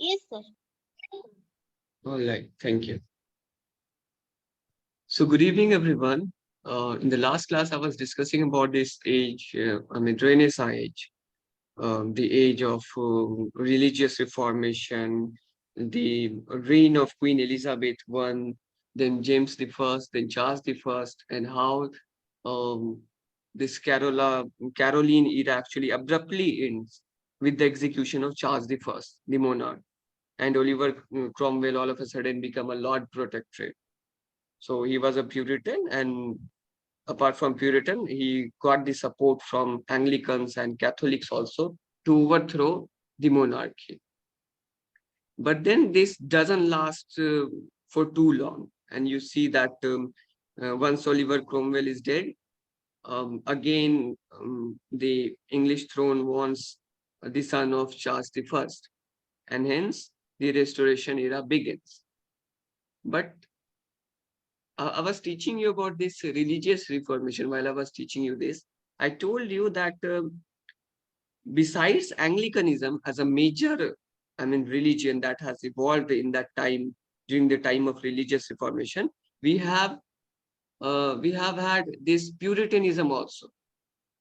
Yes, sir. All right, thank you. So, good evening, everyone. In the last class, I was discussing about this age, Renaissance age, the age of religious reformation, the reign of Queen Elizabeth I, then James the First, then Charles the First, and how um, this Caroline era actually abruptly ends with the execution of Charles the First, the monarch, and Oliver Cromwell all of a sudden become a Lord Protectorate. So he was a Puritan, and apart from Puritan, he got the support from Anglicans and Catholics also to overthrow the monarchy. But then this doesn't last for too long. And you see that once Oliver Cromwell is dead, again the English throne wants the son of Charles the First, and hence the Restoration era begins. But I was teaching you about this religious reformation. While I was teaching you this, I told you that besides Anglicanism as a major, religion that has evolved in that time during the time of religious reformation, we have had this Puritanism also,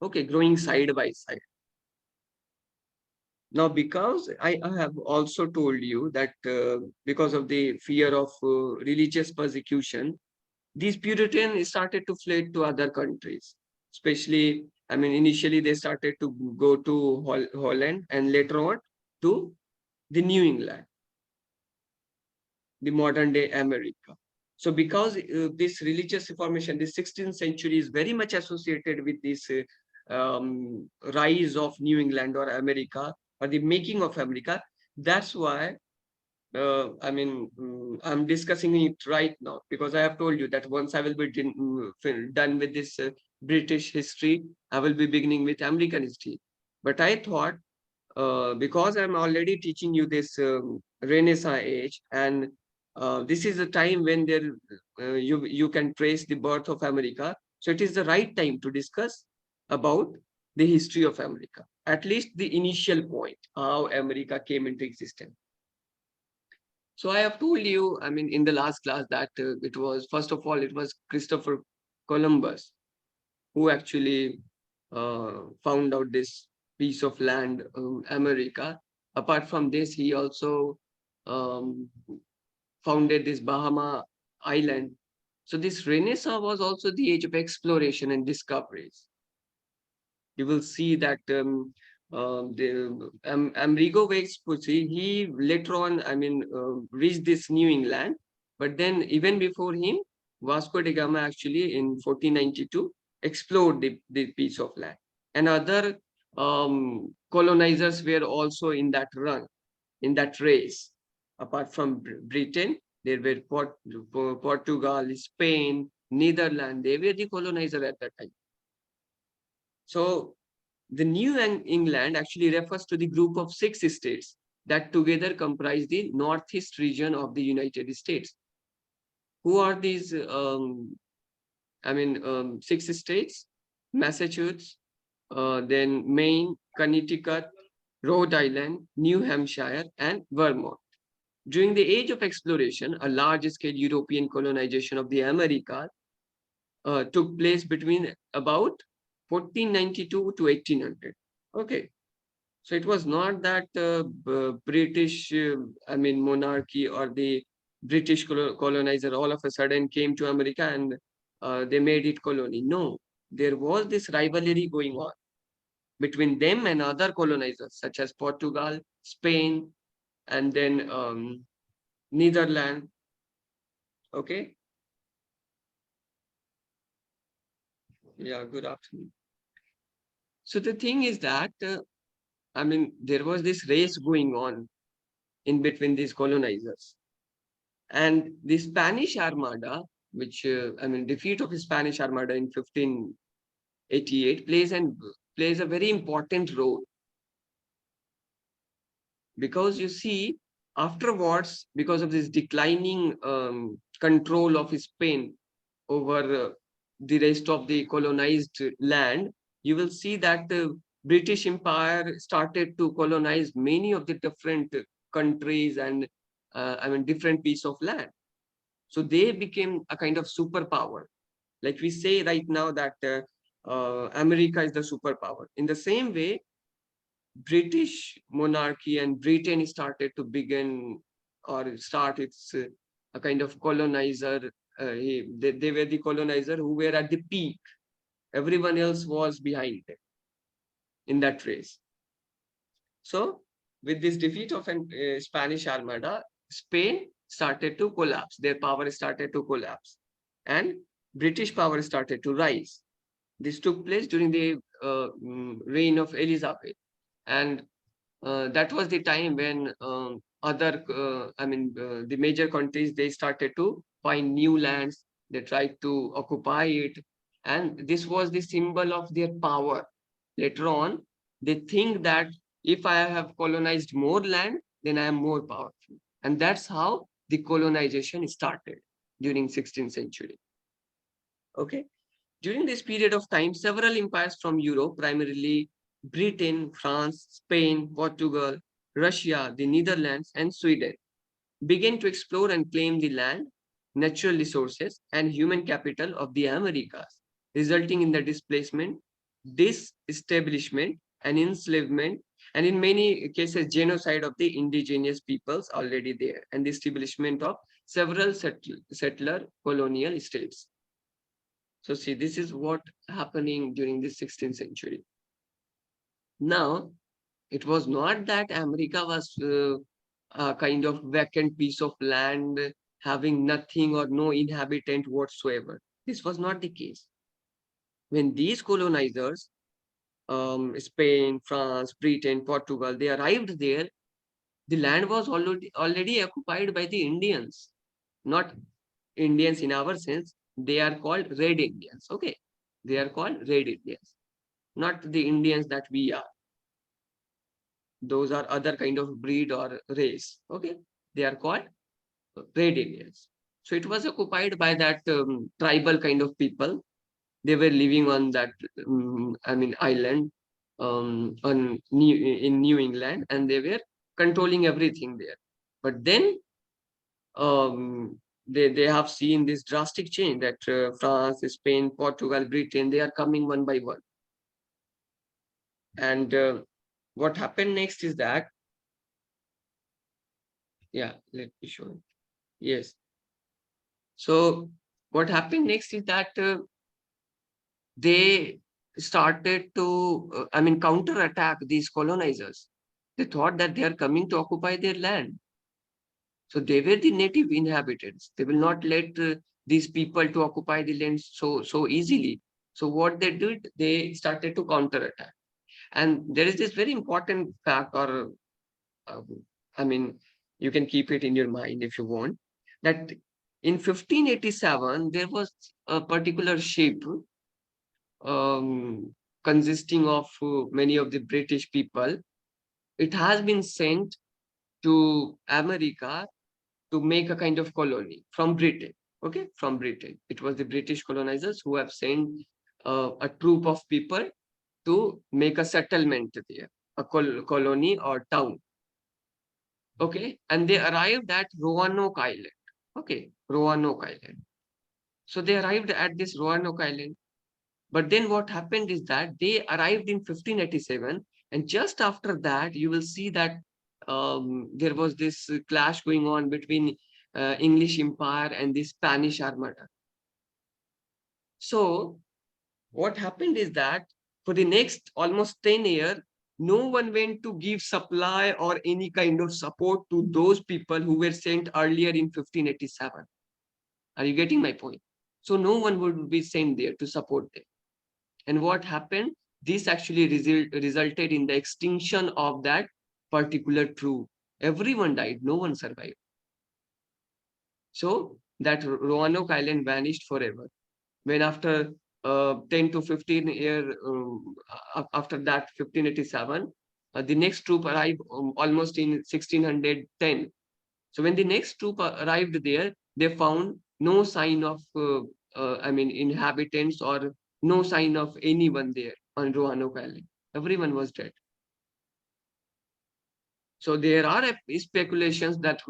okay, growing side by side. Now, because I have also told you that because of the fear of religious persecution, these Puritans started to flee to other countries, especially, initially they started to go to Holland and later on to the New England, the modern day America. So because this religious reformation, the 16th century is very much associated with this rise of New England or America or the making of America, that's why I'm discussing it right now because I have told you that once I will be done with this British history, I will be beginning with American history. But I thought because I'm already teaching you this Renaissance age, and this is a time when you can trace the birth of America. So it is the right time to discuss about the history of America, at least the initial point, how America came into existence. So I have told you, in the last class that it was, first of all, it was Christopher Columbus who actually found out this piece of land, America. Apart from this, he also um, founded this Bahama Island. So this Renaissance was also the age of exploration and discoveries. You will see that Amerigo Vespucci, he later on, reached this New England, but then even before him, Vasco da Gama actually in 1492 explored the piece of land. And other colonizers were also in that run, in that race. Apart from Britain, there were Portugal, Spain, Netherlands, they were the colonizer at that time. So the New England actually refers to the group of 6 states that together comprise the northeast region of the United States. Who are these? 6 states: Massachusetts, then Maine, Connecticut, Rhode Island, New Hampshire, and Vermont. During the age of exploration, a large-scale European colonization of the Americas took place between about 1492 to 1800. Okay. So it was not that British, monarchy or the British colonizer all of a sudden came to America and they made it colony. No, there was this rivalry going on between them and other colonizers such as Portugal, Spain, and then Netherlands. Okay. Yeah, good afternoon. So the thing is that, there was this race going on in between these colonizers. And the Spanish Armada, which, defeat of the Spanish Armada in 1588 plays a very important role. Because you see, afterwards, because of this declining control of Spain over the rest of the colonized land, you will see that the British Empire started to colonize many of the different countries and different piece of land. So they became a kind of superpower. Like we say right now that America is the superpower. In the same way, British monarchy and Britain started to begin or start its a kind of colonizer. They were the colonizer who were at the peak. Everyone else was behind them in that race. So, with this defeat of an Spanish Armada, Spain started to collapse. Their power started to collapse, and British power started to rise. This took place during the reign of Elizabeth, and that was the time when the major countries, they started to find new lands. They tried to occupy it, and this was the symbol of their power. Later on, they think that if I have colonized more land, then I am more powerful, and that's how the colonization started during 16th century. Okay. During this period of time, several empires from Europe, primarily Britain, France, Spain, Portugal, Russia, the Netherlands, and Sweden, began to explore and claim the land, natural resources, and human capital of the Americas, resulting in the displacement, disestablishment, and enslavement, and in many cases, genocide of the indigenous peoples already there, and the establishment of several settler colonial states. So see, this is what happening during the 16th century. Now, it was not that America was a kind of vacant piece of land having nothing or no inhabitant whatsoever. This was not the case. When these colonizers, Spain, France, Britain, Portugal, they arrived there, the land was already occupied by the Indians, not Indians in our sense. They are called Red Indians. Okay, they are called Red Indians, not the Indians that we are. Those are other kind of breed or race. Okay, they are called Red Indians. So it was occupied by that tribal kind of people. They were living on that island in New England, and they were controlling everything there. But then they have seen this drastic change that France, Spain, Portugal, Britain, they are coming one by one. And what happened next is that, yeah, let me show you. Yes. So what happened next is that they started to, counterattack these colonizers. They thought that they are coming to occupy their land. So they were the native inhabitants. They will not let these people to occupy the land so easily. So what they did, they started to counterattack. And there is this very important fact, or uh, you can keep it in your mind if you want, that in 1587 there was a particular ship consisting of many of the British people. It has been sent to America to make a kind of colony from Britain. Okay, from Britain. It was the British colonizers who have sent a troop of people to make a settlement there, a colony or town. Okay, and they arrived at Roanoke Island. Okay, Roanoke Island. So they arrived at this Roanoke Island. But then what happened is that they arrived in 1587, and just after that, you will see that there was this clash going on between English Empire and the Spanish Armada. So what happened is that for the next almost 10 years, no one went to give supply or any kind of support to those people who were sent earlier in 1587. Are you getting my point? So no one would be sent there to support them. And what happened? This actually resulted in the extinction of that particular troop. Everyone died, no one survived. So that Roanoke Island vanished forever. When after 10 to 15 years, after that 1587, the next troop arrived almost in 1610. So when the next troop arrived there, they found no sign of inhabitants or no sign of anyone there on Roanoke Island. Everyone was dead. So there are speculations that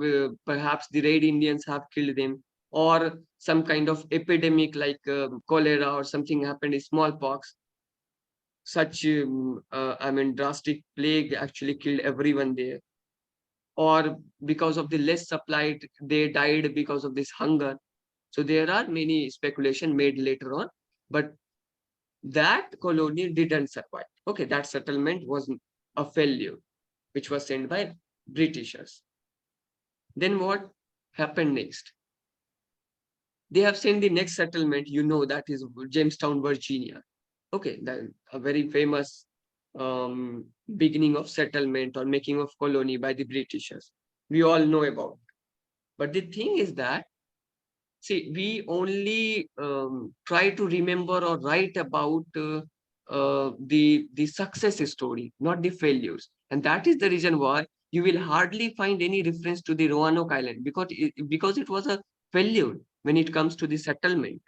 perhaps the Red Indians have killed them, or some kind of epidemic like cholera or something happened, smallpox. Such, drastic plague actually killed everyone there. Or because of the less supply, they died because of this hunger. So there are many speculation made later on, but that colony didn't survive. Okay, that settlement was a failure, which was sent by Britishers. Then what happened next? They have sent the next settlement, that is Jamestown, Virginia. Okay, that a very famous beginning of settlement or making of colony by the Britishers. We all know about. But the thing is that, see, we only try to remember or write about the success story, not the failures. And that is the reason why you will hardly find any reference to the Roanoke Island, because it was a failure when it comes to the settlement.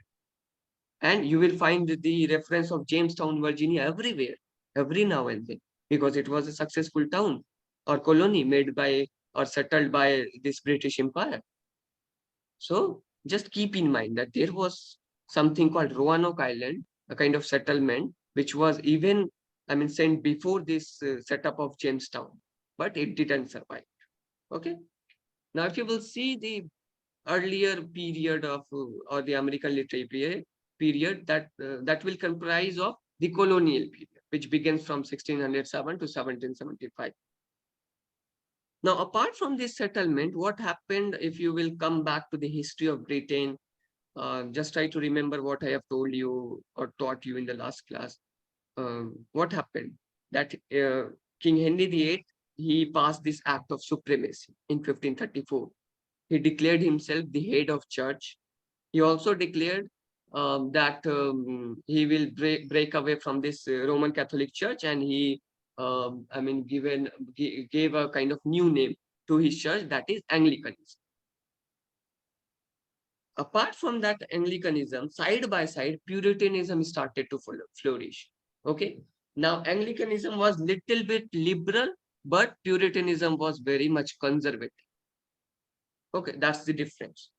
And you will find the reference of Jamestown, Virginia everywhere, every now and then, because it was a successful town or colony made by or settled by this British Empire. So just keep in mind that there was something called Roanoke Island, a kind of settlement, which was even, sent before this setup of Jamestown, but it didn't survive. Okay. Now, if you will see the earlier period of, or the American literary period, that will comprise of the colonial period, which begins from 1607 to 1775. Now, apart from this settlement, what happened, if you will come back to the history of Britain, just try to remember what I have told you or taught you in the last class. What happened? That King Henry VIII, he passed this Act of Supremacy in 1534. He declared himself the head of church. He also declared that he will break away from this Roman Catholic Church, and he, gave a kind of new name to his church, that is Anglicanism. Apart from that Anglicanism, side by side, Puritanism started to flourish. Okay. Now, Anglicanism was little bit liberal, but Puritanism was very much conservative. Okay, that's the difference.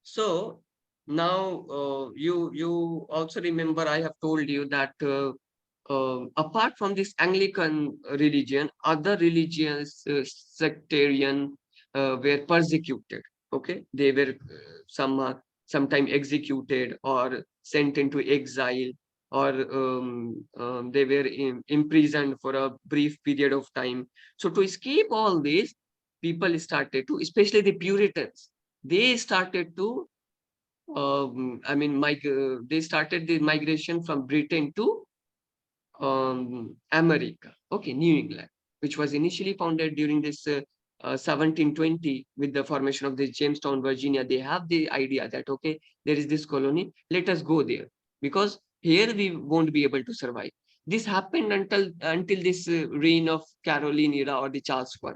So now you also remember I have told you that apart from this Anglican religion, other religions, sectarian, were persecuted. Okay, they were sometime executed or sent into exile, or they were imprisoned for a brief period of time. So to escape all this, people started to, especially the Puritans, they started to they started the migration from Britain to America, okay, New England, which was initially founded during this 1720 with the formation of this Jamestown, Virginia. They have the idea that, okay, there is this colony, let us go there, because here we won't be able to survive. This happened until this reign of Caroline era or the Charles I.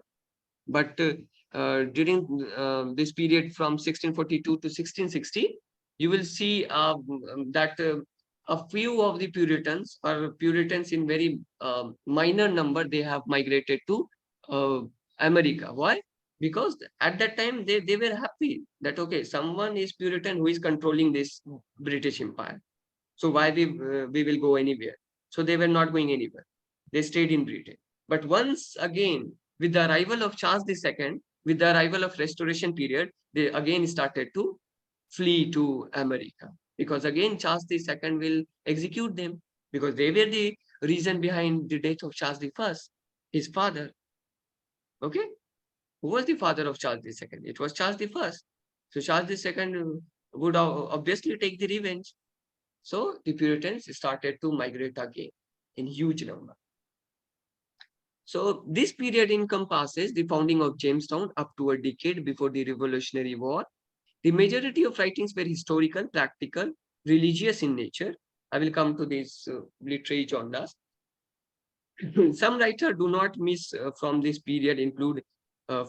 But during this period from 1642 to 1660, you will see that a few of the Puritans, or Puritans in very minor number, they have migrated to America. Why? Because at that time they were happy that, okay, someone is Puritan who is controlling this British Empire. So why we will go anywhere? So they were not going anywhere. They stayed in Britain. But once again, with the arrival of Charles II, with the arrival of Restoration period, they again started to flee to America, because again Charles II will execute them, because they were the reason behind the death of Charles I, his father. Okay, who was the father of Charles II? It was Charles I. So Charles II would obviously take the revenge. So the Puritans started to migrate again in huge number. So this period encompasses the founding of Jamestown up to a decade before the Revolutionary War. The majority of writings were historical, practical, religious in nature. I will come to these literary genres. Some writers do not miss from this period include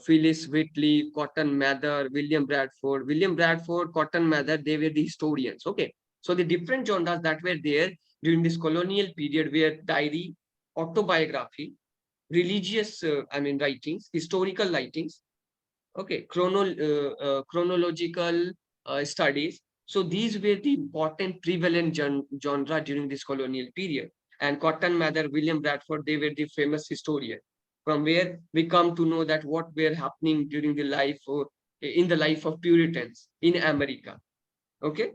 Phyllis Whitley, Cotton Mather, William Bradford. William Bradford, Cotton Mather, they were the historians. Okay. So the different genres that were there during this colonial period were diary, autobiography, religious, writings, historical writings, okay, chronological studies. So these were the important prevalent genre during this colonial period. And Cotton Mather, William Bradford, they were the famous historian, from where we come to know that what were happening during the life, or in the life of Puritans in America. Okay.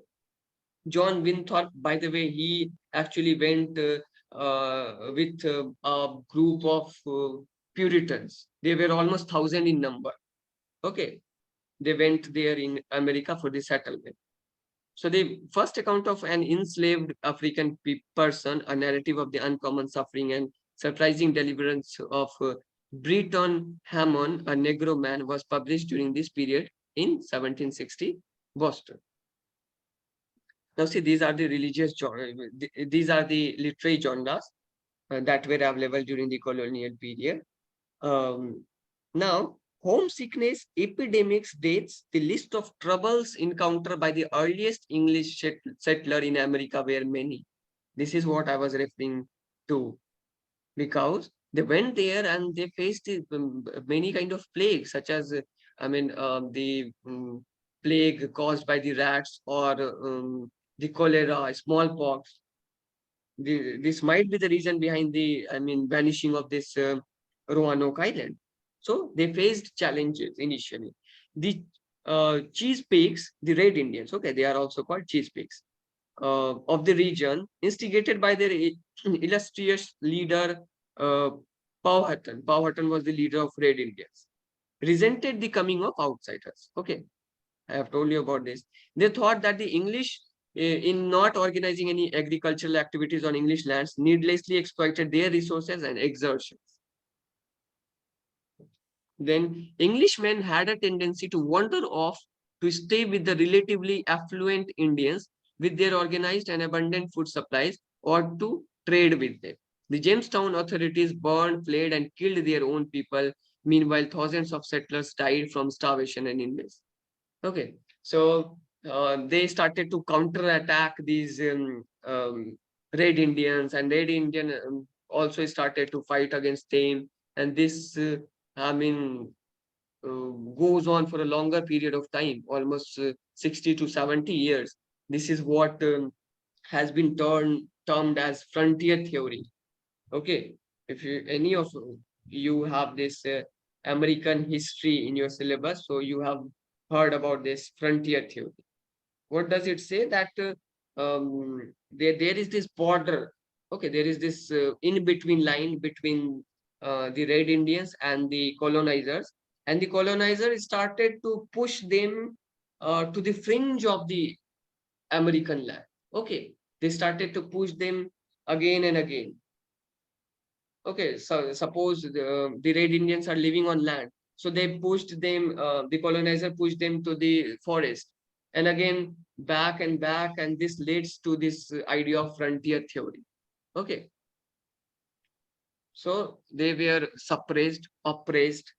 John Winthrop, by the way, he actually went with a group of Puritans. They were almost 1,000 in number. Okay, they went there in America for the settlement. So the first account of an enslaved African person, a narrative of the uncommon suffering and surprising deliverance of Breton Hammond, a Negro man, was published during this period in 1760, Boston. Now see, these are the religious genres, these are the literary genres that were available during the colonial period. Um, Now, homesickness, epidemics, deaths, the list of troubles encountered by the earliest English settler in America were many. This is what I was referring to, because they went there and they faced many kind of plagues, such as, the plague caused by the rats, or the cholera, smallpox. This might be the reason behind the, vanishing of this Roanoke Island. So they faced challenges initially. The cheese pigs, the Red Indians, okay, they are also called cheese pigs, of the region, instigated by their illustrious leader, uh, Powhatan. Powhatan was the leader of Red Indians, resented the coming of outsiders. Okay, I have told you about this. They thought that the English, in not organizing any agricultural activities on English lands, needlessly exploited their resources and exertions. Then Englishmen had a tendency to wander off to stay with the relatively affluent Indians with their organized and abundant food supplies, or to trade with them. The Jamestown authorities burned, flayed, and killed their own people. Meanwhile, thousands of settlers died from starvation and illness. Okay, so they started to counterattack these Red Indians, and Red Indian also started to fight against them. And this, I mean, goes on for a longer period of time, almost 60 to 70 years. This is what has been termed as frontier theory. Okay, if you any of you have this American history in your syllabus, so you have heard about this frontier theory. What does it say? That there is this border. Okay, there is this in between line between the Red Indians and the colonizers, and the colonizers started to push them to the fringe of the American land. Okay, they started to push them again and again. Okay, so suppose the Red Indians are living on land, so they pushed them, the colonizer pushed them to the forest, and again back and back, and this leads to this idea of frontier theory. Okay, so they were suppressed, oppressed.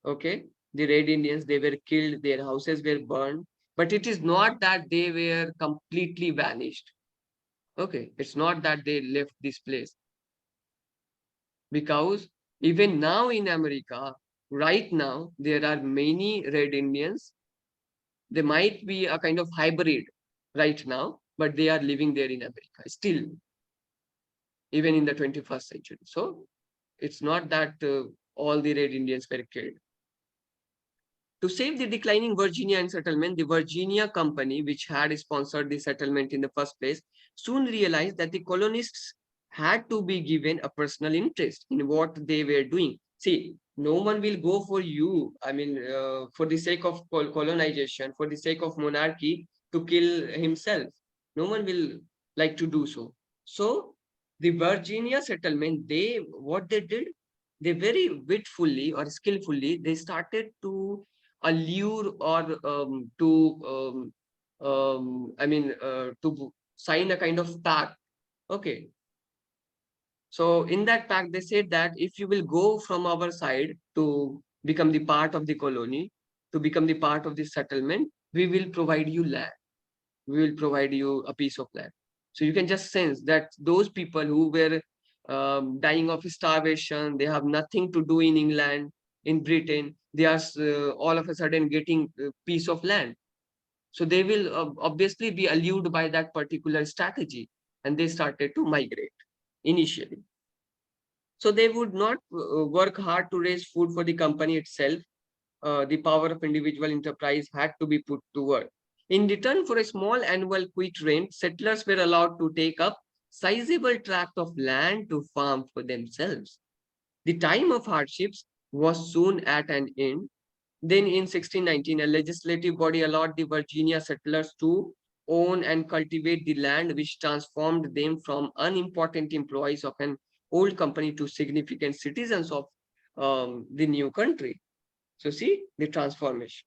Okay, the Red Indians, they were killed, their houses were burned, but it is not that they were completely vanished. Okay, it's not that they left this place, because even now in America, right now, there are many Red Indians. They might be a kind of hybrid right now, but they are living there in America still, even in the 21st century. So it's not that all the Red Indians were killed. To save the declining Virginia settlement, the Virginia Company, which had sponsored the settlement in the first place, soon realized that the colonists had to be given a personal interest in what they were doing. See, no one will go for you, for the sake of colonization, for the sake of monarchy, to kill himself. No one will like to do so. So the Virginia settlement, what they did, they very witfully or skillfully, they started to allure, or to sign a kind of pact. Okay, so in that pact they said that if you will go from our side to become the part of the colony, to become the part of the settlement, we will provide you land, we will provide you a piece of land. So you can just sense that those people who were dying of starvation. They have nothing to do in England, in Britain. They are all of a sudden getting a piece of land. So they will obviously be allured by that particular strategy, and they started to migrate initially. So they would not work hard to raise food for the company itself. The power of individual enterprise had to be put to work. In return for a small annual quit rent, settlers were allowed to take up sizable tract of land to farm for themselves. The time of hardships was soon at an end. Then in 1619, a legislative body allowed the Virginia settlers to own and cultivate the land, which transformed them from unimportant employees of an old company to significant citizens of the new country. So see the transformation.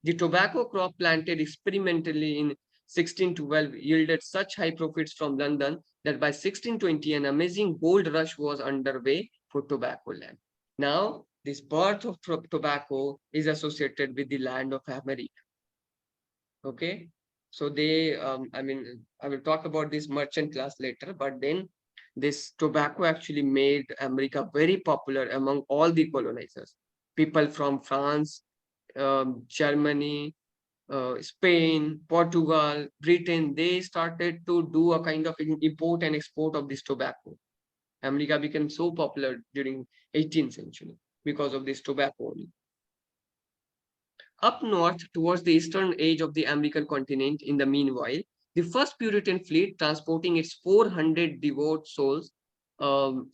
The tobacco crop planted experimentally in 1612 yielded such high profits from London that by 1620 an amazing gold rush was underway for tobacco land. Now, this birth of tobacco is associated with the land of America. Okay, so they, I will talk about this merchant class later, but then this tobacco actually made America very popular among all the colonizers. People from France, Germany, Spain, Portugal, Britain, they started to do a kind of import and export of this tobacco. America became so popular during 18th century because of this tobacco only. Up north towards the eastern edge of the American continent, in the meanwhile, the first Puritan fleet, transporting its 400 devout souls,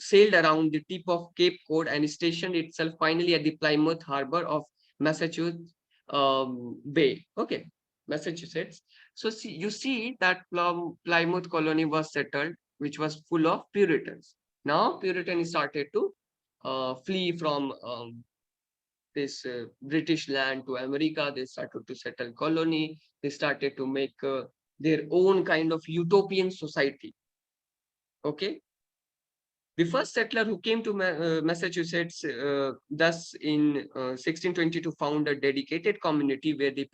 sailed around the tip of Cape Cod and stationed itself finally at the Plymouth harbor of Massachusetts Bay. Okay, Massachusetts. So you see that Plymouth colony was settled, which was full of Puritans. Now Puritans started to flee from this British land to America. They started to settle colony. They started to make their own kind of utopian society. Okay. The first settler who came to Massachusetts, thus in 1620, to found a dedicated community where the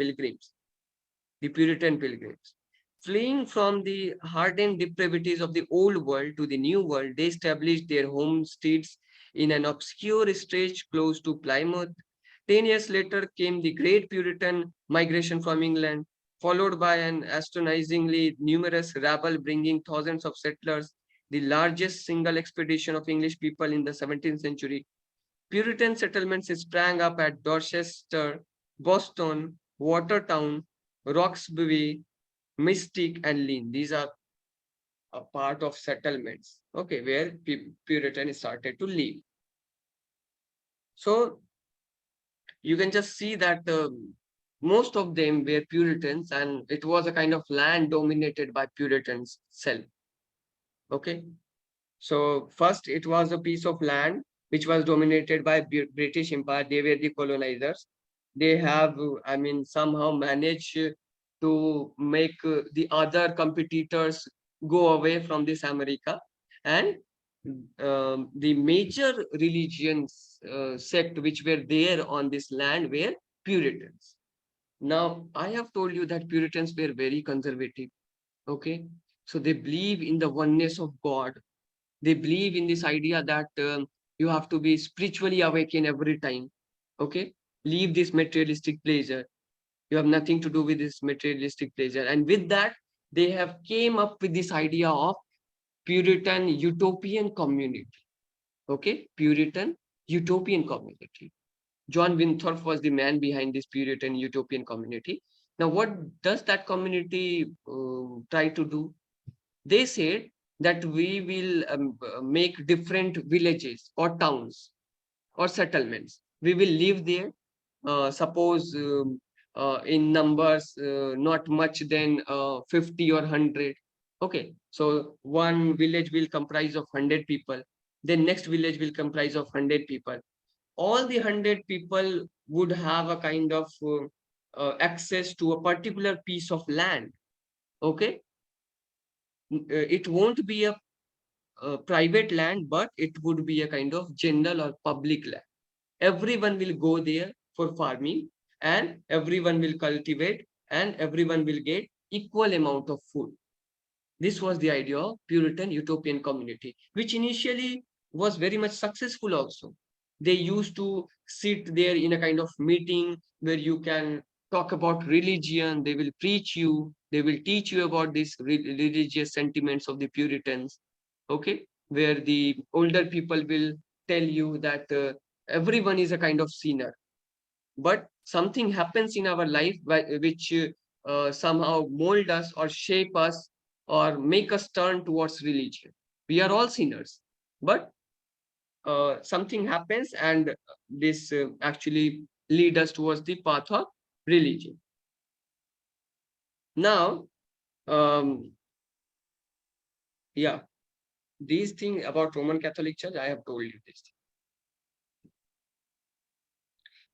Puritan Pilgrims, fleeing from the hardened depravities of the old world to the new world, they established their homesteads in an obscure stretch close to Plymouth. 10 years later came the great Puritan migration from England, followed by an astonishingly numerous rabble bringing thousands of settlers, the largest single expedition of English people in the 17th century. Puritan settlements sprang up at Dorchester, Boston, Watertown, Roxbury, Mystic, and Lynn. These are a part of settlements, okay, where Puritans started to live. So you can just see that most of them were Puritans, and it was a kind of land dominated by Puritans self. Okay, so first it was a piece of land which was dominated by British Empire. They were the colonizers. They have, somehow managed to make the other competitors go away from this America, and the major religions sect which were there on this land were Puritans. Now, I have told you that Puritans were very conservative. Okay, so they believe in the oneness of God. They believe in this idea that you have to be spiritually awakened every time. Okay, leave this materialistic pleasure. You have nothing to do with this materialistic pleasure, and with that, they have came up with this idea of Puritan utopian community. Okay, Puritan utopian community. John Winthrop was the man behind this Puritan utopian community. Now, what does that community try to do? They said that we will make different villages or towns or settlements. We will live there, suppose in numbers not much than 50 or 100. Okay, so one village will comprise of 100 people. Then next village will comprise of 100 people. All the 100 people would have a kind of access to a particular piece of land. Okay, it won't be a private land, but it would be a kind of general or public land. Everyone will go there for farming, and everyone will cultivate, and everyone will get equal amount of food. This was the idea of Puritan utopian community, which initially was very much successful also. They used to sit there in a kind of meeting where you can talk about religion, they will preach you, they will teach you about these religious sentiments of the Puritans, okay, where the older people will tell you that everyone is a kind of sinner, but something happens in our life which somehow mold us or shape us or make us turn towards religion. We are all sinners, but something happens and this actually lead us towards the path of religion. Now, um, yeah, these things about Roman Catholic Church, I have told you this.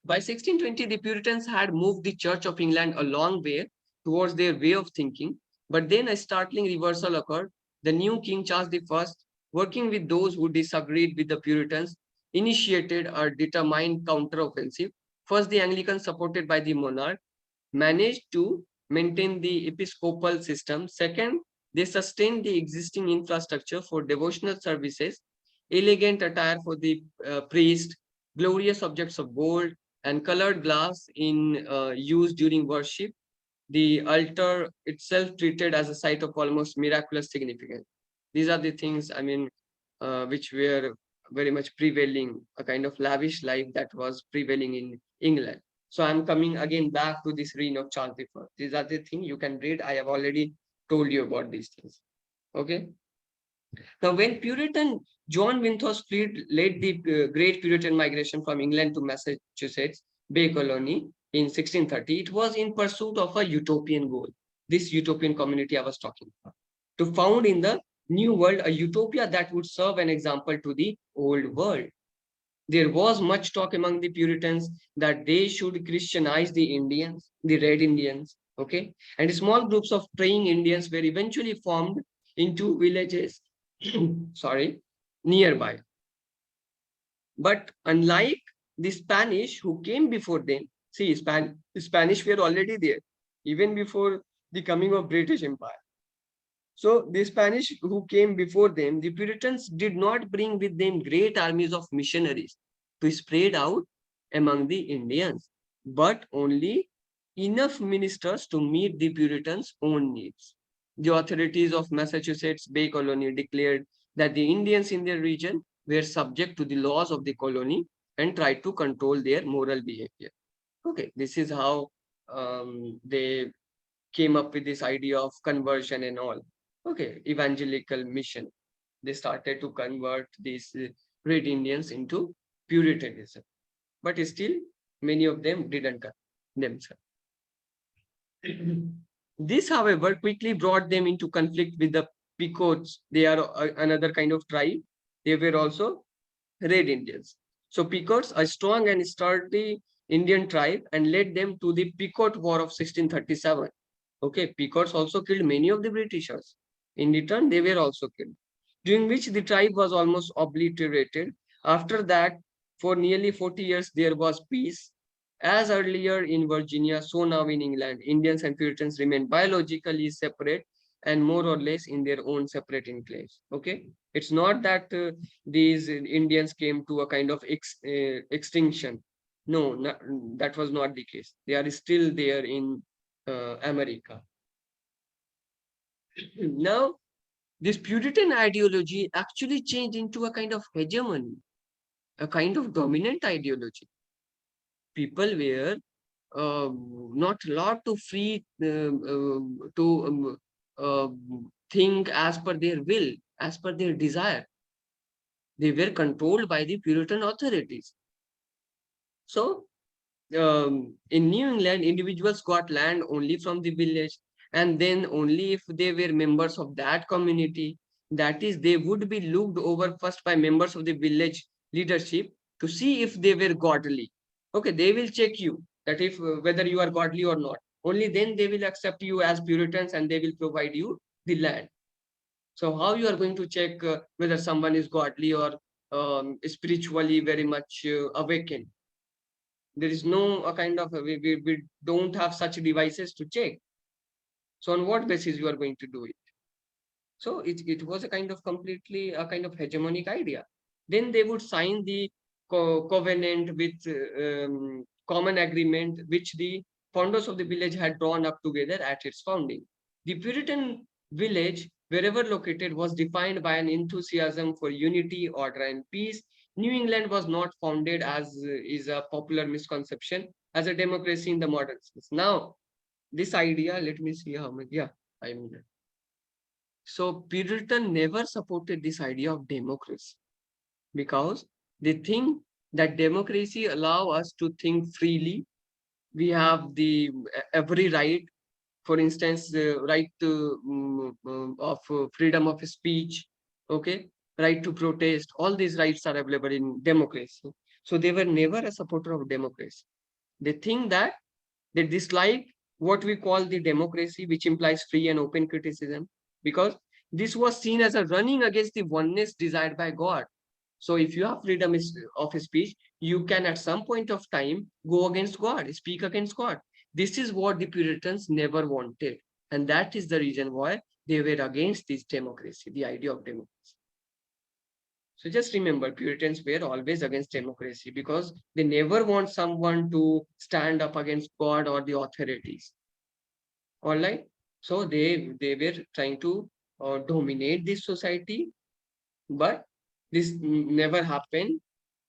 By 1620, the Puritans had moved the Church of England a long way towards their way of thinking, but then a startling reversal occurred. The new King Charles I, working with those who disagreed with the Puritans, initiated a determined counteroffensive. First, the Anglicans, supported by the monarch, managed to maintain the episcopal system. Second, they sustained the existing infrastructure for devotional services, elegant attire for the priest, glorious objects of gold, and colored glass in use during worship. The altar itself treated as a site of almost miraculous significance. These are the things, I mean, which were very much prevailing, a kind of lavish life that was prevailing in England. So I'm coming again back to this reign of Charles I. These are the things you can read. I have already told you about these things. Okay. Now, when Puritan John Winthrop led the Great Puritan migration from England to Massachusetts Bay Colony in 1630, it was in pursuit of a utopian goal. This utopian community I was talking about, to found in the New World a utopia that would serve an example to the Old World. There was much talk among the Puritans that they should Christianize the Indians, the Red Indians, okay? And small groups of praying Indians were eventually formed into villages, sorry, nearby. But unlike the Spanish who came before them, see, Spanish were already there, even before the coming of British Empire. So the Spanish who came before them, the Puritans did not bring with them great armies of missionaries to spread out among the Indians, but only enough ministers to meet the Puritans' own needs. The authorities of Massachusetts Bay Colony declared that the Indians in their region were subject to the laws of the colony and tried to control their moral behavior. Okay, this is how they came up with this idea of conversion and all. Okay, evangelical mission. They started to convert these Red Indians into Puritanism, but still many of them didn't convert themselves. This, however, quickly brought them into conflict with the Pequots. They are another kind of tribe. They were also Red Indians. So Pequots, a strong and sturdy Indian tribe, and led them to the Pequot War of 1637. Okay, Pequots also killed many of the Britishers. In return, they were also killed, during which the tribe was almost obliterated. After that, for nearly 40 years, there was peace. As earlier in Virginia, so now in England, Indians and Puritans remain biologically separate and more or less in their own separate enclaves. Okay, it's not that these Indians came to a kind of extinction. No, that was not the case. They are still there in America. Now, this Puritan ideology actually changed into a kind of hegemony, a kind of dominant ideology. People were not allowed to free to think as per their will, as per their desire. They were controlled by the Puritan authorities. So, in New England, individuals got land only from the village, and then only if they were members of that community. That is, they would be looked over first by members of the village leadership to see if they were godly. Okay, they will check you that if whether you are godly or not. Only then they will accept you as Puritans and they will provide you the land. So how you are going to check whether someone is godly or spiritually very much awakened? There is no a kind of we don't have such devices to check. So on what basis you are going to do it? So it was a kind of completely a kind of hegemonic idea. Then they would sign the covenant with common agreement, which the founders of the village had drawn up together at its founding. The Puritan village, wherever located, was defined by an enthusiasm for unity, order, and peace. New England was not founded, as is a popular misconception, as a democracy in the modern sense. Now, this idea, let me see how much, yeah, I mean, so Puritan never supported this idea of democracy because they think that democracy allow us to think freely. We have the every right, for instance, the right to of freedom of speech, okay, right to protest. All these rights are available in democracy. So they were never a supporter of democracy. They think that they dislike what we call the democracy, which implies free and open criticism, because this was seen as a running against the oneness desired by God. So if you have freedom of speech, you can at some point of time go against God, speak against God. This is what the Puritans never wanted. And that is the reason why they were against this democracy, the idea of democracy. So just remember, Puritans were always against democracy because they never want someone to stand up against God or the authorities. All right. So they were trying to dominate this society, but this never happened.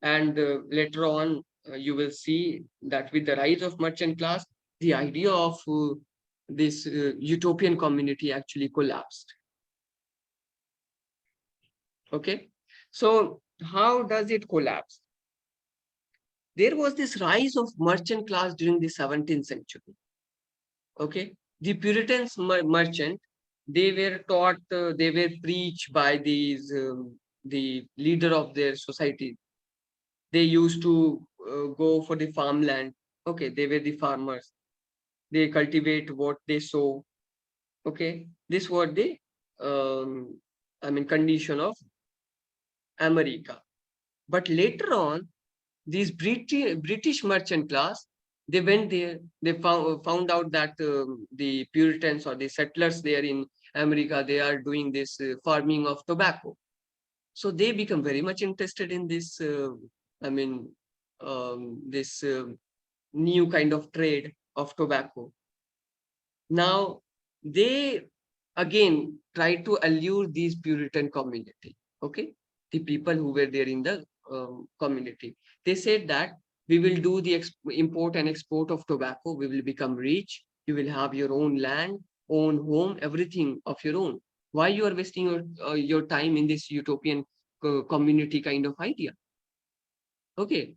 And later on, you will see that with the rise of merchant class, the idea of this utopian community actually collapsed. Okay. So how does it collapse? There was this rise of merchant class during the 17th century. Okay, the Puritans merchant, they were taught, they were preached by these the leader of their society. They used to go for the farmland. Okay, they were the farmers. They cultivate what they sow. Okay, this was the condition of America. But later on, these British merchant class, they went there, they found out that the Puritans or the settlers there in America, they are doing this farming of tobacco. So they become very much interested in this, I mean, this new kind of trade of tobacco. Now, they again try to allure these Puritan community, okay, the people who were there in the community. They said that we will do the import and export of tobacco. We will become rich. You will have your own land, own home, everything of your own. Why you are wasting your time in this utopian community kind of idea? Okay,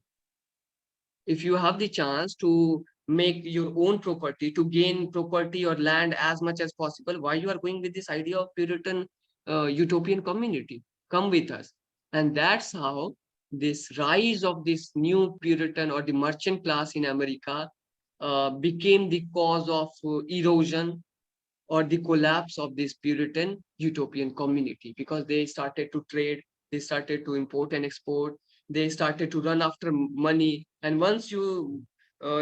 if you have the chance to make your own property, to gain property or land as much as possible, why you are going with this idea of Puritan utopian community? Come with us. And that's how this rise of this new Puritan or the merchant class in America became the cause of erosion or the collapse of this Puritan utopian community, because they started to trade, they started to import and export, they started to run after money. And once you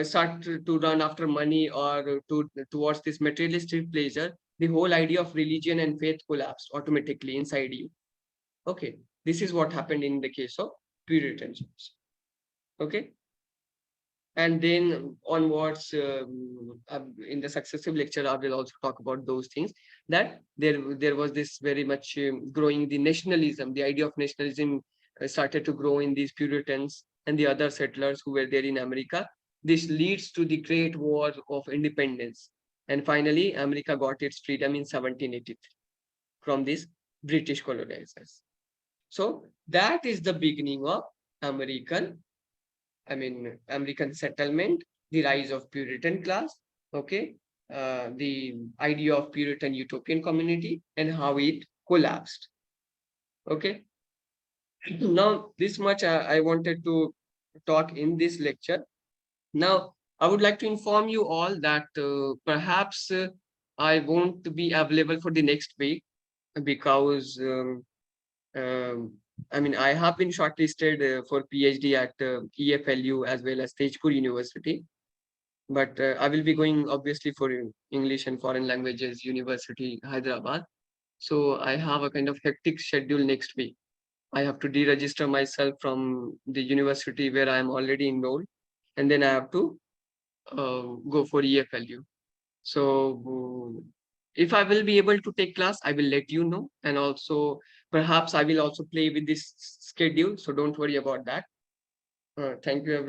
start to run after money or towards this materialistic pleasure, the whole idea of religion and faith collapsed automatically inside you. Okay, this is what happened in the case of Puritans. Okay, and then onwards in the successive lecture I will also talk about those things, that there was this very much growing the nationalism, the idea of nationalism started to grow in these Puritans and the other settlers who were there in America. This leads to the Great War of Independence, and finally America got its freedom in 1783 from these British colonizers. So that is the beginning of American American settlement, the rise of Puritan class, okay, the idea of Puritan utopian community and how it collapsed. Okay. Now, this much I wanted to talk in this lecture. Now, I would like to inform you all that perhaps I won't be available for the next week because um, I have been shortlisted for PhD at EFLU as well as Tejpur University. But I will be going obviously for English and Foreign Languages University, Hyderabad. So I have a kind of hectic schedule next week. I have to deregister myself from the university where I am already enrolled, and then I have to go for EFLU. So if I will be able to take class, I will let you know. And also, perhaps I will also play with this schedule. So don't worry about that. Thank you, everyone.